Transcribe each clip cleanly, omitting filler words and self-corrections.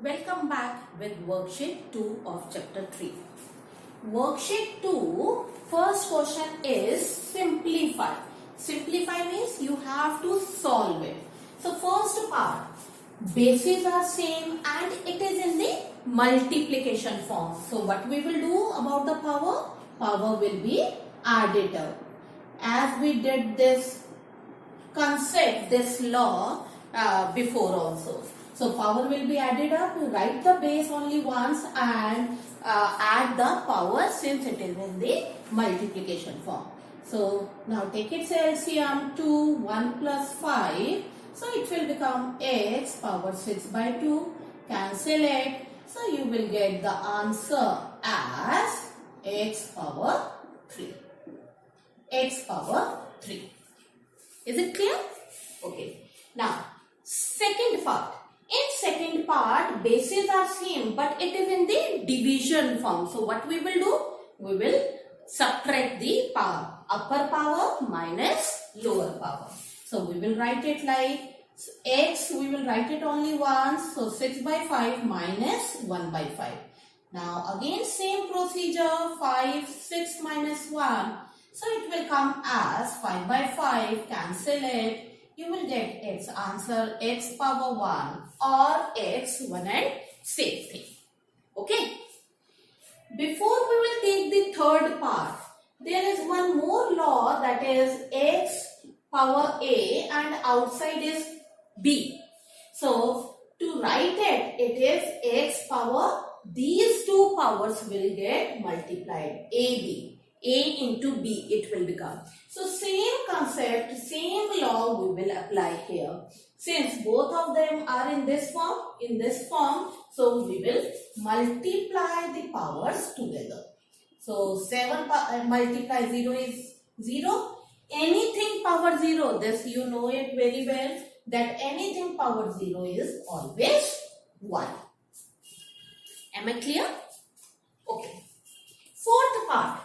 Welcome back with worksheet 2 of chapter 3. Worksheet 2, first question is simplify. Simplify means you have to solve it. So first part, bases are same and it is in the multiplication form. So what we will do about the power? Power will be additive. As we did this concept, this law before also. So power will be added up, write the base only once and add the power since it is in the multiplication form. So now take its LCM 2, 1 plus 5. So it will become x power 6 by 2. Cancel it. So you will get the answer as x power 3. X power 3. Is it clear? Okay. Now, second part. In second part, bases are same, but it is in the division form. So, what we will do? We will subtract the power. Upper power minus lower power. So, we will write it like x, we will write it only once. So, 6 by 5 minus 1 by 5. Now, again same procedure, 5, 6 minus 1. So, it will come as 5 by 5, cancel it. You will get its answer x power 1 or x 1 and same thing. Okay. Before we will take the third part, there is one more law, that is x power a and outside is b. So, to write it, it is x power, these two powers will get multiplied, ab. A into B it will become. So same concept, same law we will apply here. Since both of them are in this form, so we will multiply the powers together. So 7 multiply 0 is 0. Anything power 0, this you know it very well, that anything power 0 is always 1. Am I clear? Okay. Fourth part.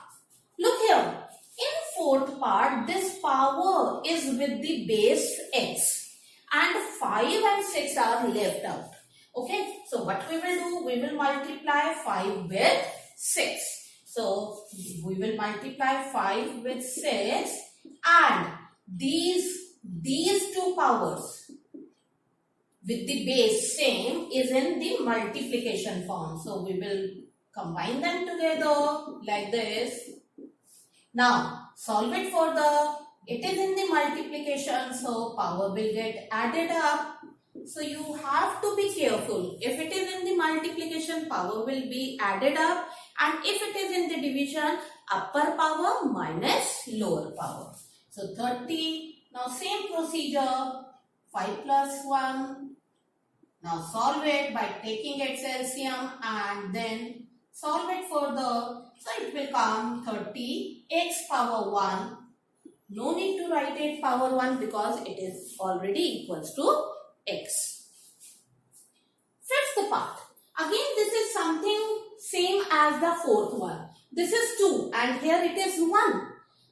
Look here, in fourth part, this power is with the base x and 5 and 6 are left out. Okay, so what we will do? We will multiply 5 with 6. So, we will multiply 5 with 6 and these two powers with the base same is in the multiplication form. So, we will combine them together like this. Now, solve it further. It is in the multiplication, so power will get added up. So, you have to be careful. If it is in the multiplication, power will be added up. And if it is in the division, upper power minus lower power. So, 30. Now, same procedure. 5 plus 1. Now, solve it by taking its LCM and then solve it further. So, it will come 30 x power 1. No need to write it power 1 because it is already equals to x. Fifth part. Again, this is something same as the fourth one. This is 2 and here it is 1.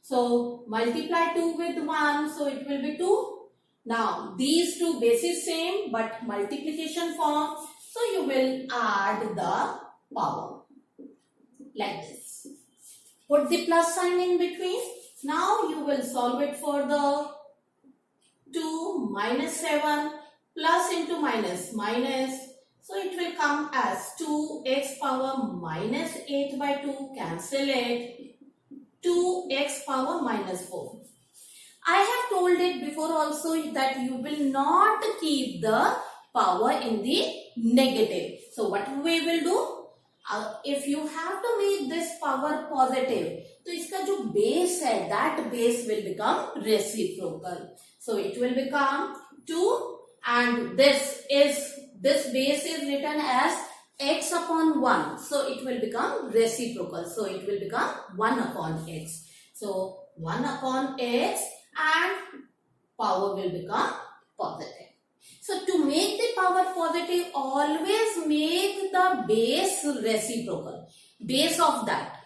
So, multiply 2 with 1. So, it will be 2. Now, these two bases same but multiplication form. So, you will add the power. Like this. Put the plus sign in between. Now you will solve it further. 2 minus 7 plus into minus. So it will come as 2x power minus 8 by 2. Cancel it. 2x power minus 4. I have told it before also that you will not keep the power in the negative. So what we will do? If you have to make this power positive, तो इसका जो base है, that base will become reciprocal. So it will become 2 and this base is written as x upon 1. So it will become reciprocal. So it will become 1 upon x. So 1 upon x and power will become positive. So, to make the power positive, always make the base reciprocal. Base of that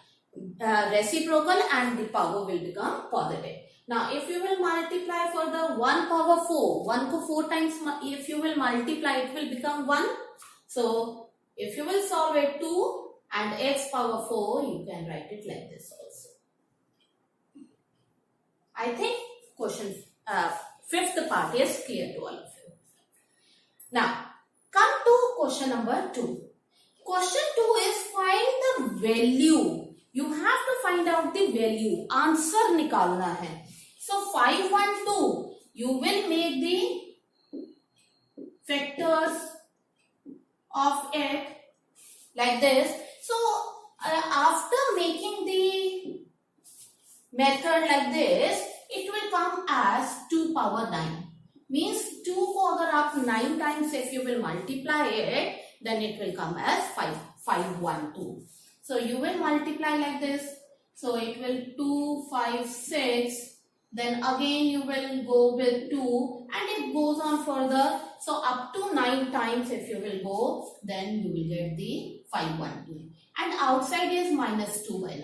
reciprocal and the power will become positive. Now, if you will multiply for the 1 power 4, 1 को 4 times, if you will multiply, it will become 1. So if you will solve it 2 and x power 4, you can write it like this also. I think question fifth part is clear to all of you. Now come to question number 2. Question 2 is find the value. You have to find out the value. Answer निकालना है. So 5, 1, 2. You will make the factors of it like this. So after making the method like this, it will come as 2 power 9. Means 2 को अगर आप 9 times if you will multiply it, then it will come as 5, 5, 1, 2. So you will multiply like this. So it will 2, 5, 6. Then again you will go with 2 and it goes on further. So up to 9 times if you will go, then you will get the 5, 1, 2. And outside is minus 2 by 9.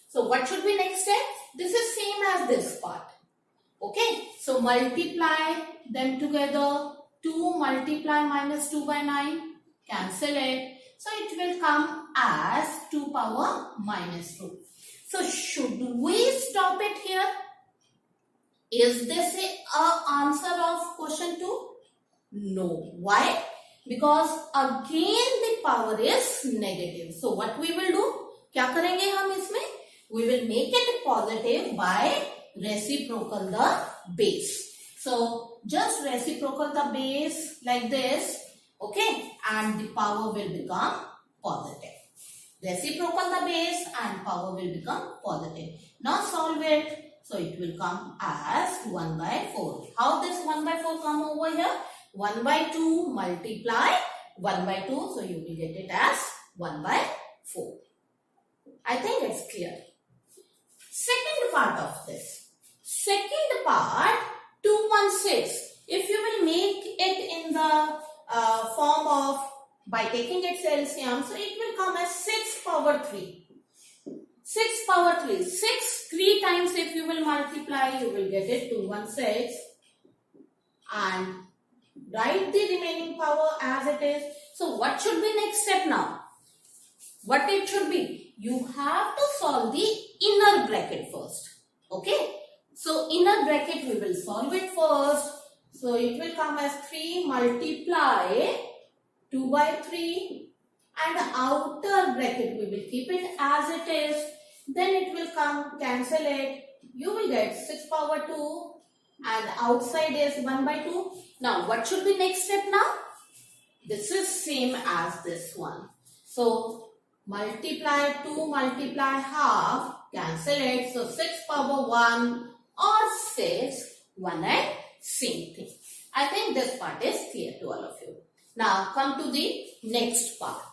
So what should be next step? This is same as this part. Okay. So multiply them together. 2 multiply minus 2 by 9. Cancel it. So it will come as 2 power minus 2. So should we stop it here? Is this a answer of question 2? No. Why? Because again the power is negative. So what we will do? क्या करेंगे हम इसमें? We will make it positive by reciprocal the base. So just reciprocal the base like this. Okay, and the power will become positive. Reciprocal the base and power will become positive. Now solve it. So it will come as 1 by 4. How this 1 by 4 come over here? 1 by 2 multiply 1 by 2. So you will get it as 1 by 4. I think it's clear. Second part of this. Second part 216. If you will make it in the form of by taking its LCM, so it will come as 6 power 3. 6 power 3. 6 3 times if you will multiply, you will get it 216. And write the remaining power as it is. So what should be next step now? What it should be? You have to solve the inner bracket first. Okay. So inner bracket we will solve it first. So it will come as 3 multiply 2 by 3 and outer bracket we will keep it as it is. Then it will come, cancel it. You will get 6 power 2 and outside is 1 by 2. Now what should be next step now? This is same as this one. So multiply 2 multiply half, cancel it. So 6 power 1 or 6, 1 and same thing. I think this part is clear to all of you. Now come to the next part.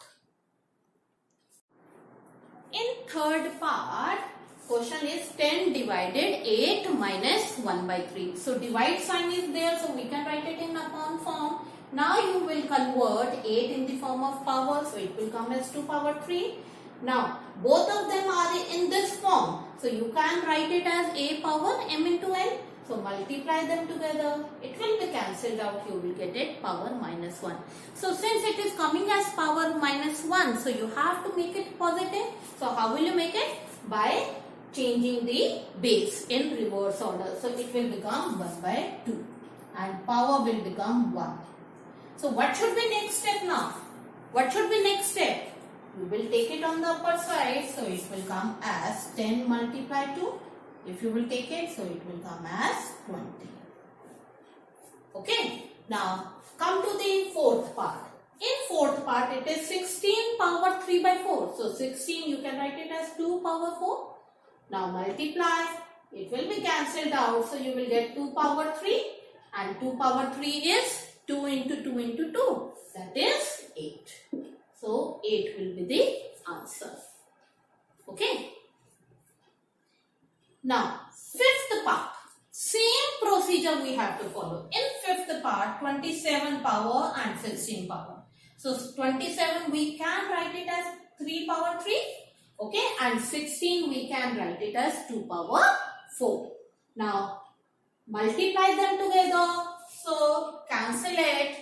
In third part, question is 10 divided 8 minus 1 by 3. So divide sign is there, so we can write it in upon form. Now you will convert 8 in the form of power, so it will come as 2 power 3. Now both of them are in this form, so you can write it as a power m into n. So multiply them together, it will be cancelled out, you will get it power minus 1. So since it is coming as power minus 1, so you have to make it positive. So how will you make it? By changing the base in reverse order. So it will become 1 by 2 and power will become 1. So what should be next step now? What should be next step? We will take it on the upper side. So it will come as 10 multiplied 2. If you will take it, so it will come as 20. Okay. Now come to the fourth part. In fourth part, it is 16 power 3 by 4. So 16 you can write it as 2 power 4. Now multiply. It will be cancelled out. So you will get 2 power 3. And 2 power 3 is 2 into 2 into 2. That is 8. So 8 will be the answer. Okay. Now, fifth part, same procedure we have to follow. In fifth part, 27 power and 16 power. So, 27 we can write it as 3 power 3. Okay. And 16 we can write it as 2 power 4. Now, multiply them together. So, cancel it.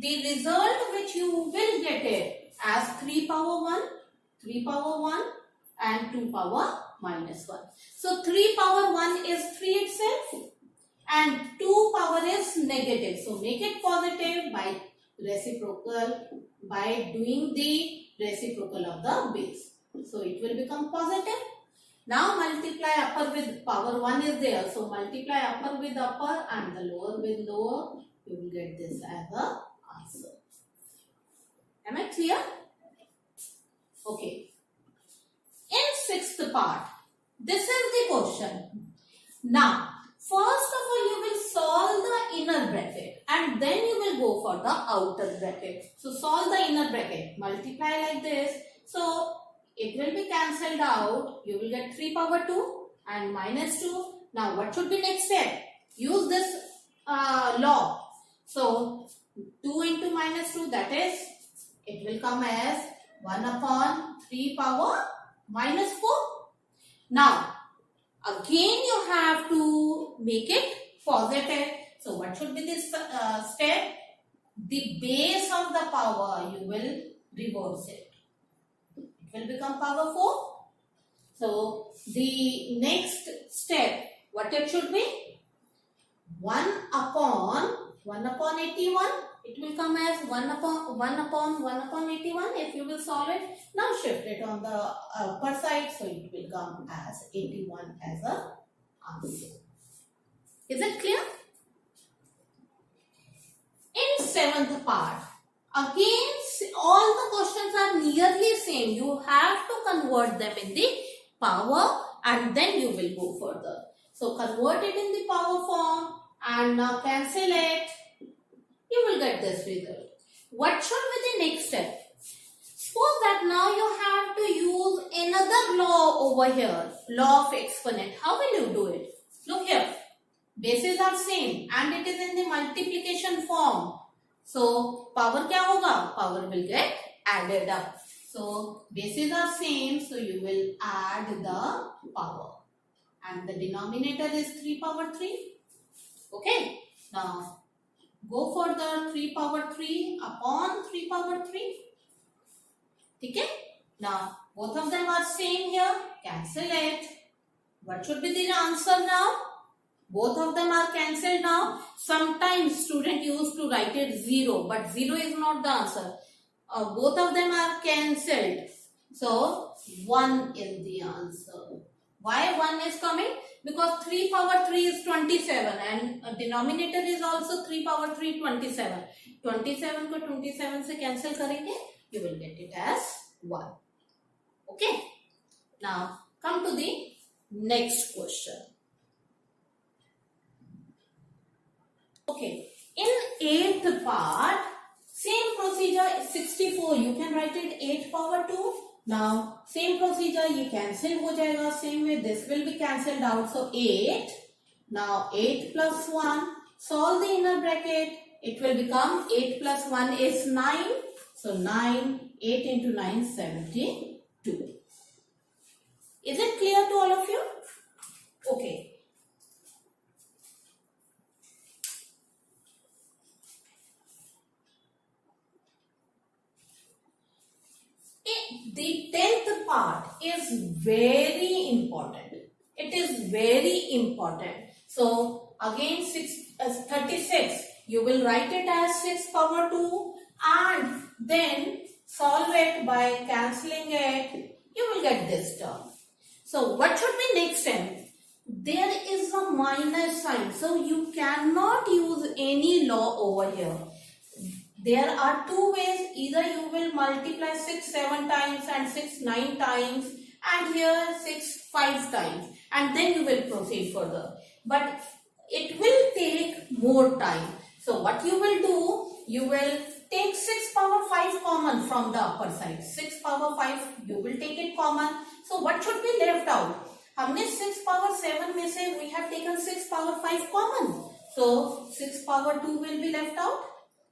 the result which you will get it as 3 power 1, 3 power 1 and 2 power minus 1. So 3 power 1 is 3 itself and 2 power is negative. So make it positive by reciprocal, by doing the reciprocal of the base. So it will become positive. Now multiply upper with power 1 is there. So multiply upper with upper and the lower with lower. You will get this as a answer. Am I clear? Okay. In sixth part, this is the question. Now, first of all, you will solve the inner bracket and then you will go for the outer bracket. So solve the inner bracket. Multiply like this. So it will be cancelled out. You will get 3 power 2 and minus 2. Now what should be next step? Use this law. So 2 into minus 2, that is, it will come as 1 upon 3 power minus 4. Now again you have to make it positive. So what should be this step? The base of the power, you will reverse it. It will become power 4. So the next step, what it should be? 1 upon 81. It will come as 1 upon 81 if you will solve it. Now shift it on the upper side, so it will come as 81 as a answer. Is it clear? In seventh part, again all the questions are nearly same. You have to convert them in the power and then you will go further. So convert it in the power form and now cancel it. You will get this result. What should be the next step? Suppose that now you have to use another law over here, law of exponent. How will you do it? Look here, bases are same and it is in the multiplication form. So power kya hoga? Power will get added up. So bases are same, so you will add the power and the denominator is 3 power 3. Okay, now go for the 3 power 3 upon 3 power 3. Okay, now both of them are same here. Cancel it. What should be the answer now? Both of them are cancelled now. Sometimes student used to write it 0, but 0 is not the answer. Both of them are cancelled. So 1 is the answer. Why 1 is coming? Because 3 power 3 is 27 and denominator is also 3 power 3 27. 27 को 27 से cancel करेंगे, you will get it as 1. Okay. Now come to the next question. Okay. In 8th part, same procedure 64. You can write it 8 power 2. Now same procedure, ये cancel हो जाएगा. Same way this will be cancelled out. So 8. Now 8 plus 1. Solve the inner bracket. It will become 8 plus 1 is 9. So 9. 8 into 9 72. Is it clear to all of you? Okay. The 10th part is very important. It is very important. So again 36. You will write it as 6 power 2 and then solve it by cancelling it. You will get this term. So what should be next step? There is a minus sign. So you cannot use any law over here. There are two ways. Either you will multiply 6 7 times and 6 9 times and here 6 5 times and then you will proceed further. But it will take more time. So what you will do, you will take 6 power 5 common from the upper side. 6 power 5 you will take it common. So what should be left out? हमने 6 power 7 में से we have taken 6 power 5 common. So 6 power 2 will be left out.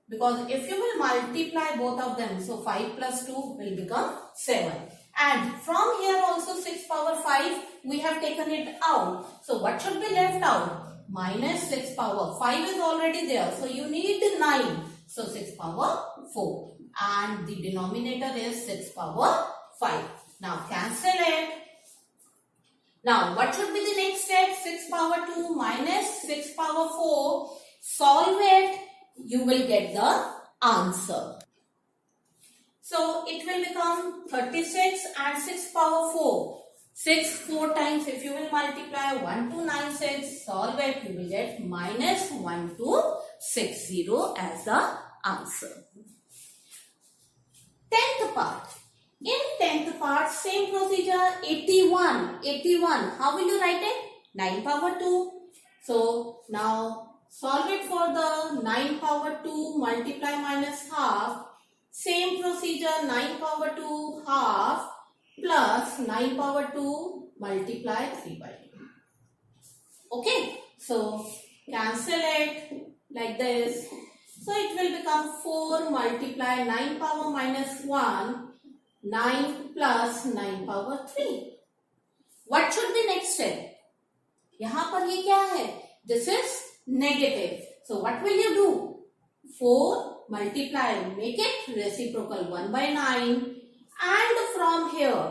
Because if you will multiply both of them, so 5 plus 2 will become 7. And from here also 6 power 5, we have taken it out. So what should be left out? Minus 6 power 5 is already there. So you need 9. So So 6 power 4. And the denominator is 6 power 5. Now cancel it. Now what should be the next step? 6 power 2 minus 6 power 4. Solve it. You will get the answer. So it will become 36 and 6 power 4. 6 4 times, if you will multiply 1296, solve it, you will get minus 1260 as the answer. 10th part. In 10th part, same procedure, 81. 81, how will you write it? 9 power 2. So now solve it for the 9 power 2 multiply minus half. Same procedure, 9 power 2 half plus 9 power 2 multiply 3 by 2. Okay, so cancel it like this. So it will become 4 multiply 9 power minus 1, 9 plus 9 power 3. What should be next step? यहाँ पर ये क्या है? This is negative. So what will you do? 4 multiply, make it reciprocal 1 by 9. And from here,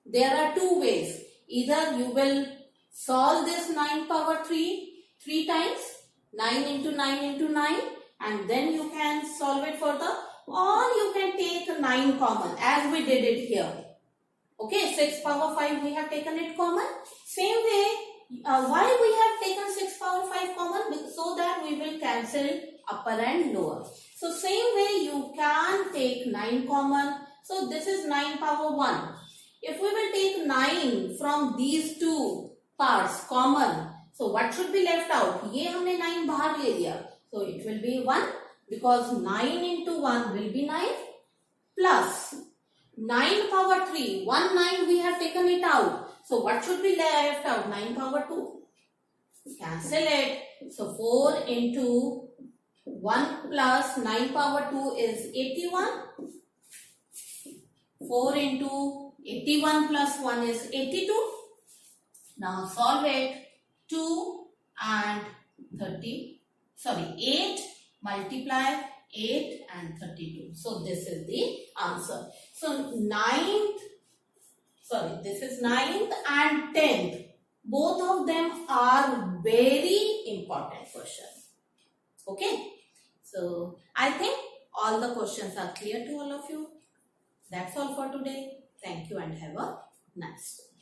there are two ways. Either you will solve this 9 power 3 times, 9 into 9 into 9, and then you can solve it further, or you can take 9 common as we did it here. Okay, 6 power 5 we have taken it common. Same way, why we have taken 6 power 5 common? So that we will cancel upper and lower. So same way you can take 9 common. So this is 9 power 1. If we will take 9 from these two parts common, so what should be left out? ये हमने 9 बाहर ले लिया. So it will be 1 because 9 into 1 will be 9 plus 9 power 3. 1 9 we have taken it out. So what should be left out? 9 power 2. Cancel it. So 4 into 1 plus 9 power 2 is 81. 4 into 81 plus 1 is 82. Now solve it. 2 and 8 multiply 8 and 32. So this is the answer. So this is 9th and 10th. Both of them are very important questions. Okay. So I think all the questions are clear to all of you. That's all for today. Thank you and have a nice day.